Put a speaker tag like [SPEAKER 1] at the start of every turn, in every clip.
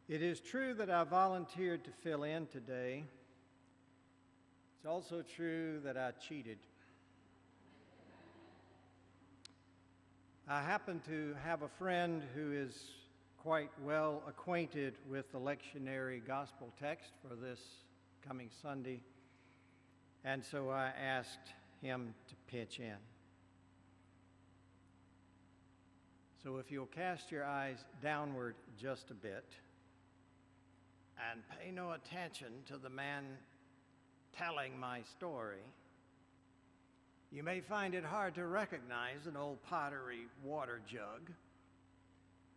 [SPEAKER 1] It is true that I volunteered to fill in today. It's also true that I cheated. I happen to have a friend who is quite well acquainted with the lectionary gospel text for this coming Sunday, and so I asked him to pitch in. So if you'll cast your eyes downward just a bit and pay no attention to the man telling my story, you may find it hard to recognize an old pottery water jug.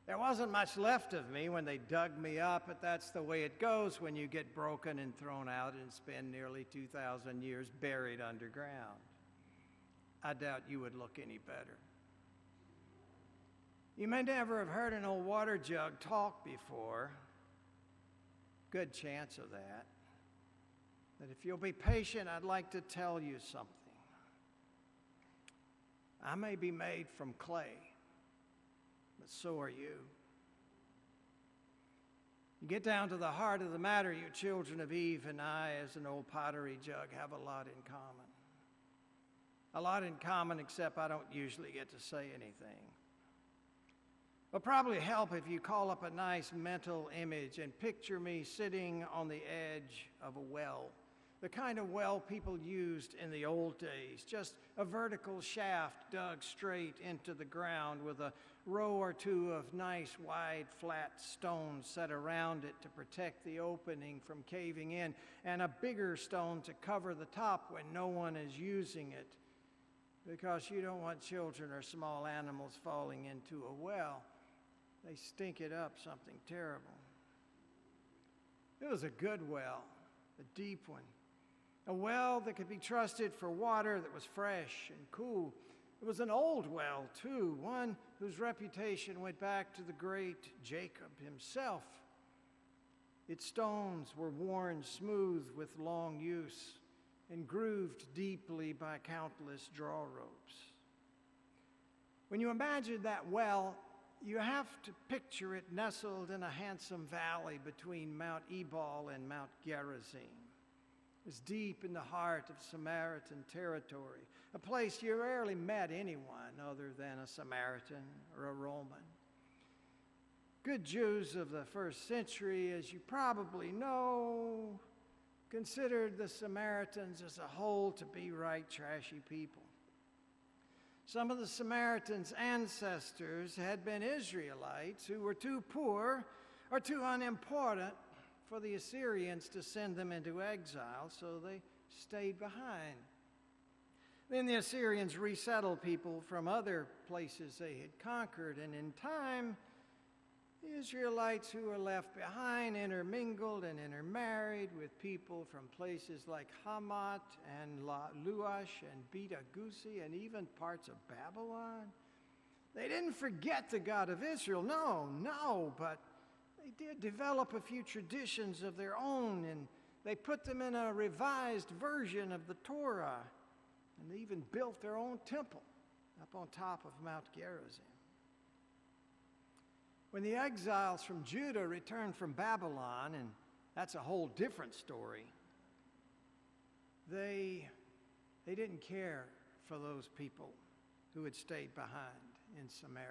[SPEAKER 1] There wasn't much left of me when they dug me up, but that's the way it goes when you get broken and thrown out and spend nearly 2,000 years buried underground. I doubt you would look any better. You may never have heard an old water jug talk before. Good chance of that. But if you'll be patient, I'd like to tell you something. I may be made from clay, but so are you. You get down to the heart of the matter, you children of Eve and I, as an old pottery jug, have a lot in common. A lot in common, except I don't usually get to say anything. It'll probably help if you call up a nice mental image and picture me sitting on the edge of a well. The kind of well people used in the old days, just a vertical shaft dug straight into the ground with a row or two of nice wide flat stones set around it to protect the opening from caving in, and a bigger stone to cover the top when no one is using it, because you don't want children or small animals falling into a well. They stink it up something terrible. It was a good well, a deep one. A well that could be trusted for water that was fresh and cool. It was an old well, too, one whose reputation went back to the great Jacob himself. Its stones were worn smooth with long use and grooved deeply by countless draw ropes. When you imagine that well, you have to picture it nestled in a handsome valley between Mount Ebal and Mount Gerizim. It's deep in the heart of Samaritan territory, a place you rarely met anyone other than a Samaritan or a Roman. Good Jews of the first century, as you probably know, considered the Samaritans as a whole to be right trashy people. Some of the Samaritans' ancestors had been Israelites who were too poor or too unimportant for the Assyrians to send them into exile, so they stayed behind. Then the Assyrians resettled people from other places they had conquered, and in time, the Israelites who were left behind intermingled and intermarried with people from places like Hamat and Luash and Beta Gusi and even parts of Babylon. They didn't forget the God of Israel, no, but they did develop a few traditions of their own, and they put them in a revised version of the Torah, and they even built their own temple up on top of Mount Gerizim. When the exiles from Judah returned from Babylon, and that's a whole different story, they didn't care for those people who had stayed behind in Samaria.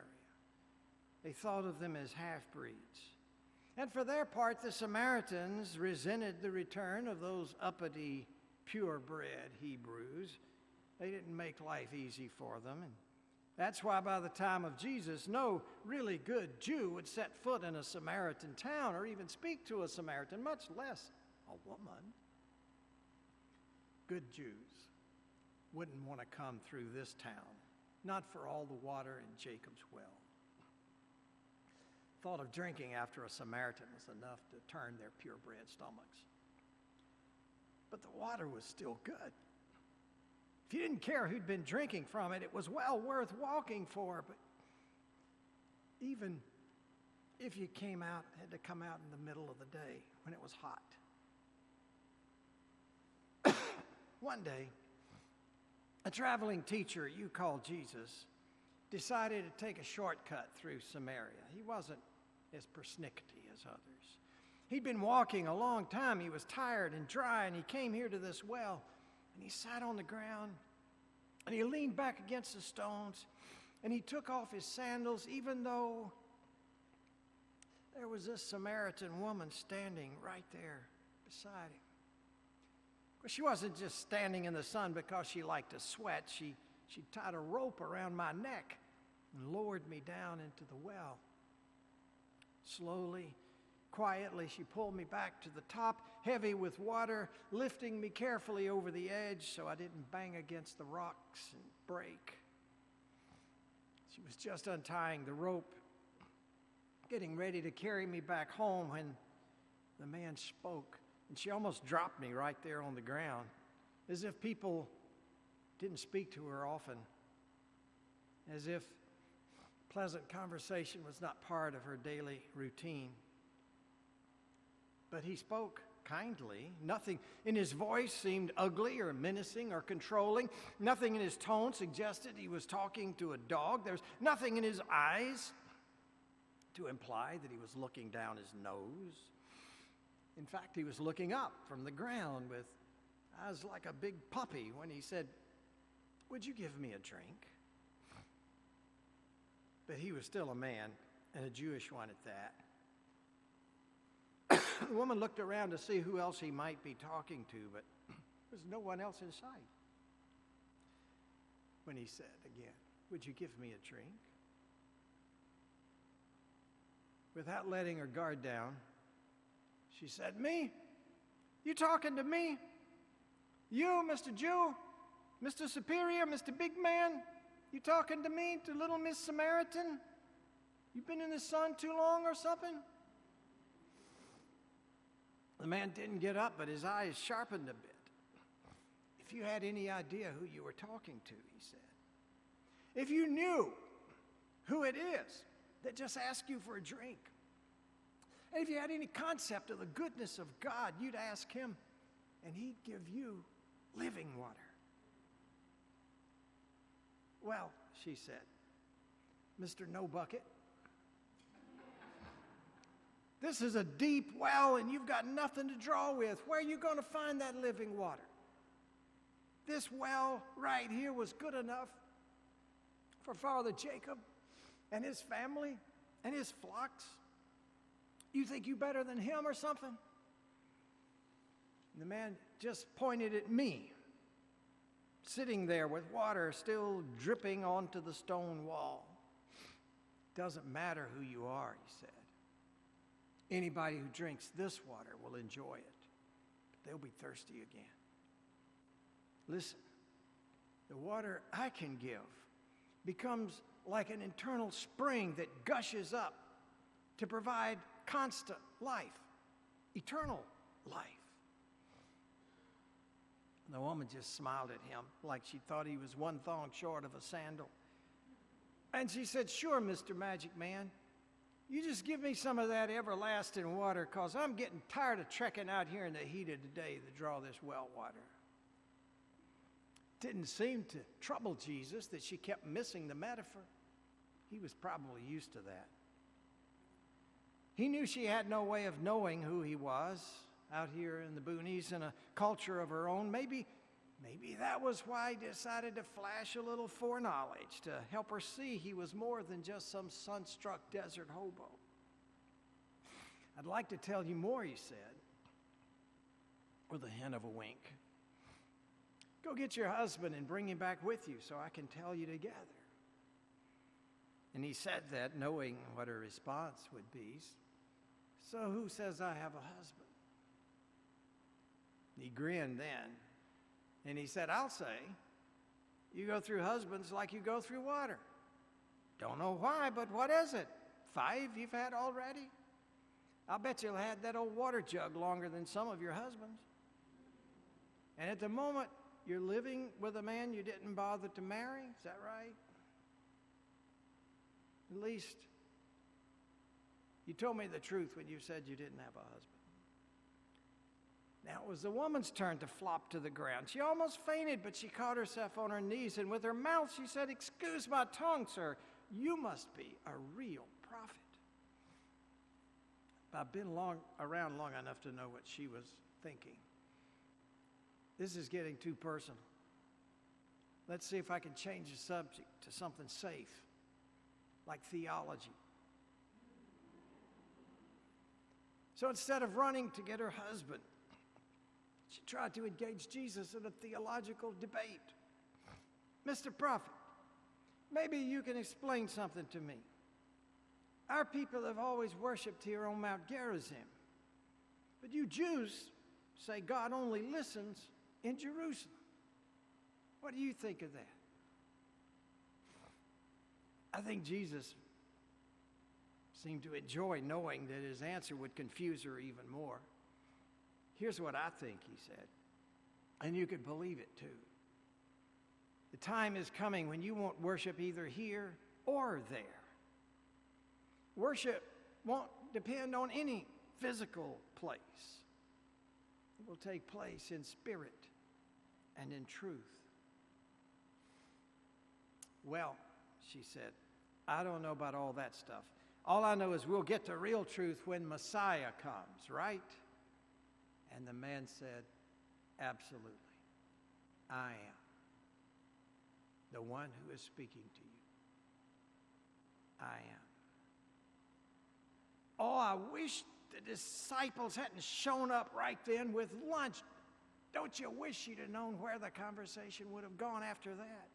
[SPEAKER 1] They thought of them as half-breeds. And for their part, the Samaritans resented the return of those uppity, purebred Hebrews. They didn't make life easy for them, and that's why by the time of Jesus, no really good Jew would set foot in a Samaritan town or even speak to a Samaritan, much less a woman. Good Jews wouldn't want to come through this town, not for all the water in Jacob's well. Thought of drinking after a Samaritan was enough to turn their purebred stomachs. But the water was still good. If you didn't care who'd been drinking from it, it was well worth walking for. But even if you had to come out in the middle of the day when it was hot. One day, a traveling teacher you call Jesus decided to take a shortcut through Samaria. He wasn't as persnickety as others. He'd been walking a long time. He was tired and dry, and he came here to this well, and he sat on the ground, and he leaned back against the stones, and he took off his sandals, even though there was this Samaritan woman standing right there beside him. Well, she wasn't just standing in the sun because she liked to sweat. She tied a rope around my neck and lowered me down into the well. Slowly, quietly, she pulled me back to the top, heavy with water, lifting me carefully over the edge so I didn't bang against the rocks and break. She was just untying the rope, getting ready to carry me back home when the man spoke, and she almost dropped me right there on the ground, as if people didn't speak to her often, as if pleasant conversation was not part of her daily routine. But he spoke kindly. Nothing in his voice seemed ugly or menacing or controlling. Nothing in his tone suggested he was talking to a dog. There's nothing in his eyes to imply that he was looking down his nose. In fact, he was looking up from the ground with eyes like a big puppy when he said, "Would you give me a drink?" But he was still a man, and a Jewish one at that. The woman looked around to see who else he might be talking to, but there was no one else in sight. When he said again, "Would you give me a drink?" Without letting her guard down, she said, "Me? You talking to me? You, Mr. Jew? Mr. Superior, Mr. Big Man? You talking to me, to little Miss Samaritan? You been in the sun too long or something?" The man didn't get up, but his eyes sharpened a bit. "If you had any idea who you were talking to," he said, "if you knew who it is that just asked you for a drink, and if you had any concept of the goodness of God, you'd ask him, and he'd give you living water." "Well," she said, "Mr. No Bucket, this is a deep well, and you've got nothing to draw with. Where are you going to find that living water? This well right here was good enough for Father Jacob and his family and his flocks. You think you better than him or something?" And the man just pointed at me, sitting there with water still dripping onto the stone wall. "Doesn't matter who you are," he said. "Anybody who drinks this water will enjoy it, but they'll be thirsty again. Listen, the water I can give becomes like an internal spring that gushes up to provide constant life, eternal life." The woman just smiled at him like she thought he was one thong short of a sandal. And she said, "Sure, Mr. Magic Man. You just give me some of that everlasting water, because I'm getting tired of trekking out here in the heat of the day to draw this well water." Didn't seem to trouble Jesus that she kept missing the metaphor. He was probably used to that. He knew she had no way of knowing who he was out here in the boonies in a culture of her own. Maybe that was why he decided to flash a little foreknowledge to help her see he was more than just some sun-struck desert hobo. "I'd like to tell you more," he said, with a hint of a wink. "Go get your husband and bring him back with you so I can tell you together." And he said that knowing what her response would be. "So who says I have a husband?" He grinned then, and he said, "I'll say, you go through husbands like you go through water. Don't know why, but what is it? 5 you've had already? I'll bet you'll had that old water jug longer than some of your husbands. And at the moment, you're living with a man you didn't bother to marry, is that right? At least, you told me the truth when you said you didn't have a husband." Now it was the woman's turn to flop to the ground. She almost fainted, but she caught herself on her knees, and with her mouth she said, "Excuse my tongue, sir. You must be a real prophet." I've been around long enough to know what she was thinking. This is getting too personal. Let's see if I can change the subject to something safe, like theology. So instead of running to get her husband, she tried to engage Jesus in a theological debate. Mr. Prophet, maybe you can explain something to me. Our people have always worshiped here on Mount Gerizim, but you Jews say God only listens in Jerusalem. What do you think of that? I think Jesus seemed to enjoy knowing that his answer would confuse her even more. Here's what I think, he said, and you could believe it too. The time is coming when you won't worship either here or there. Worship won't depend on any physical place. It will take place in spirit and in truth. Well, she said, I don't know about all that stuff. All I know is we'll get to real truth when Messiah comes, right? And the man said, absolutely. I am the one who is speaking to you. I am. Oh, I wish the disciples hadn't shown up right then with lunch. Don't you wish you'd have known where the conversation would have gone after that?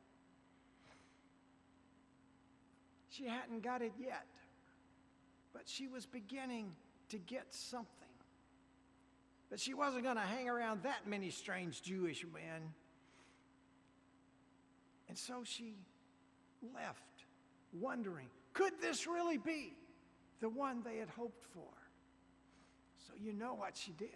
[SPEAKER 1] She hadn't got it yet, but she was beginning to get something. But she wasn't going to hang around that many strange Jewish men. And so she left, wondering, could this really be the one they had hoped for? So you know what she did.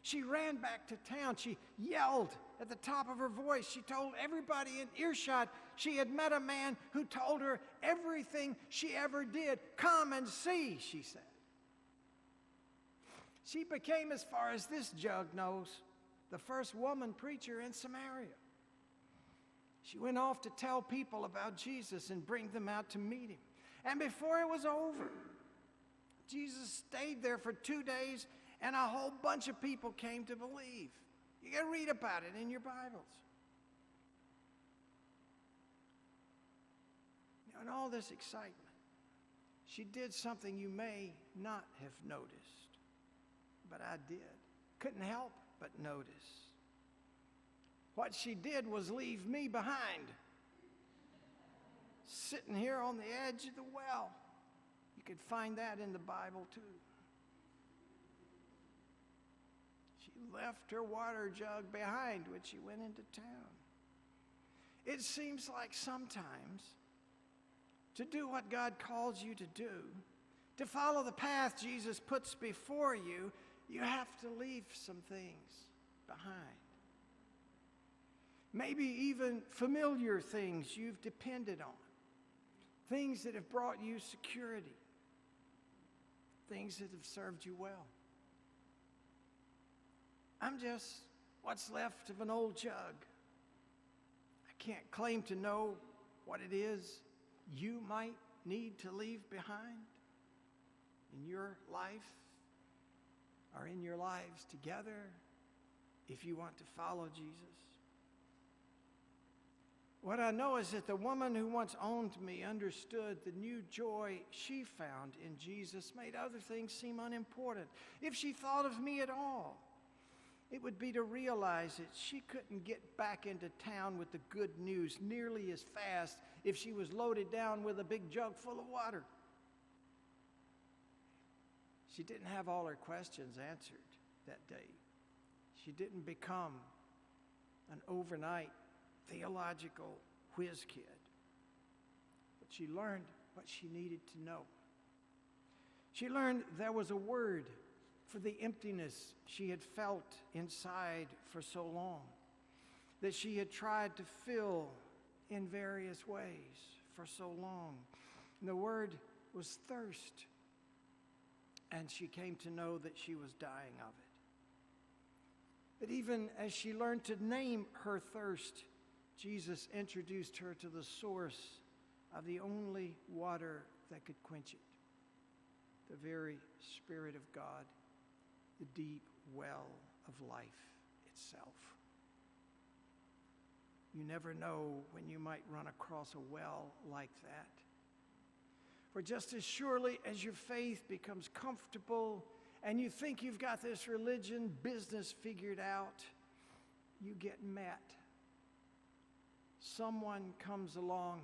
[SPEAKER 1] She ran back to town. She yelled at the top of her voice. She told everybody in earshot she had met a man who told her everything she ever did. Come and see, she said. She became, as far as this jug knows, the first woman preacher in Samaria. She went off to tell people about Jesus and bring them out to meet him. And before it was over, Jesus stayed there for 2 days, and a whole bunch of people came to believe. You can read about it in your Bibles. Now, in all this excitement, she did something you may not have noticed, but I did. Couldn't help but notice. What she did was leave me behind, sitting here on the edge of the well. You could find that in the Bible too. She left her water jug behind when she went into town. It seems like sometimes to do what God calls you to do, to follow the path Jesus puts before you, you have to leave some things behind. Maybe even familiar things you've depended on. Things that have brought you security. Things that have served you well. I'm just what's left of an old jug. I can't claim to know what it is you might need to leave behind in your life or in your lives together if you want to follow Jesus. What I know is that the woman who once owned me understood the new joy she found in Jesus made other things seem unimportant. If she thought of me at all, it would be to realize that she couldn't get back into town with the good news nearly as fast if she was loaded down with a big jug full of water. She didn't have all her questions answered that day. She didn't become an overnight theological whiz kid. But she learned what she needed to know. She learned there was a word for the emptiness she had felt inside for so long, that she had tried to fill in various ways for so long. And the word was thirst. And she came to know that she was dying of it. But even as she learned to name her thirst, Jesus introduced her to the source of the only water that could quench it. the very Spirit of God, the deep well of life itself. You never know when you might run across a well like that. For just as surely as your faith becomes comfortable and you think you've got this religion business figured out, you get met. Someone comes along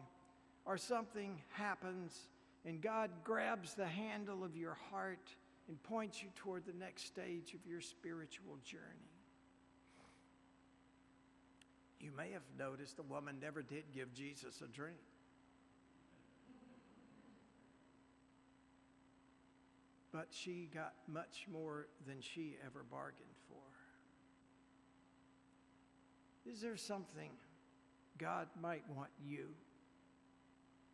[SPEAKER 1] or something happens and God grabs the handle of your heart and points you toward the next stage of your spiritual journey. You may have noticed the woman never did give Jesus a drink. But she got much more than she ever bargained for. Is there something God might want you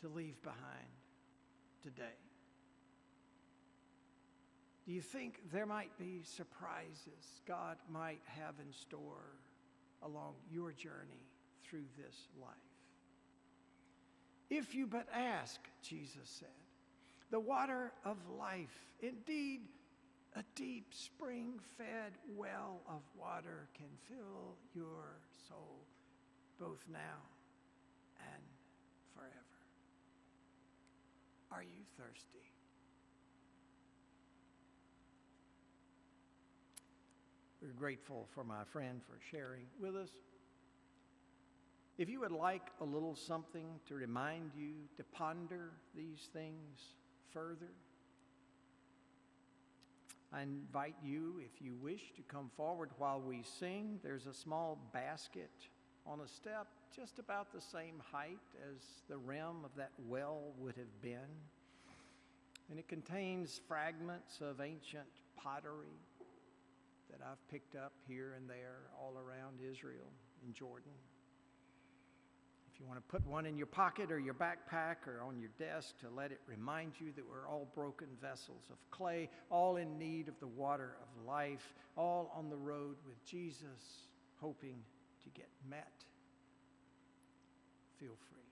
[SPEAKER 1] to leave behind today? Do you think there might be surprises God might have in store along your journey through this life? If you but ask, Jesus said, the water of life, indeed, a deep spring-fed well of water can fill your soul both now and forever. Are you thirsty? We're grateful for my friend for sharing with us. If you would like a little something to remind you to ponder these things further, I invite you, if you wish, to come forward while we sing. There's a small basket on a step just about the same height as the rim of that well would have been. And it contains fragments of ancient pottery that I've picked up here and there all around Israel and Jordan. If you want to put one in your pocket or your backpack or on your desk to let it remind you that we're all broken vessels of clay, all in need of the water of life, all on the road with Jesus, hoping to get met, feel free.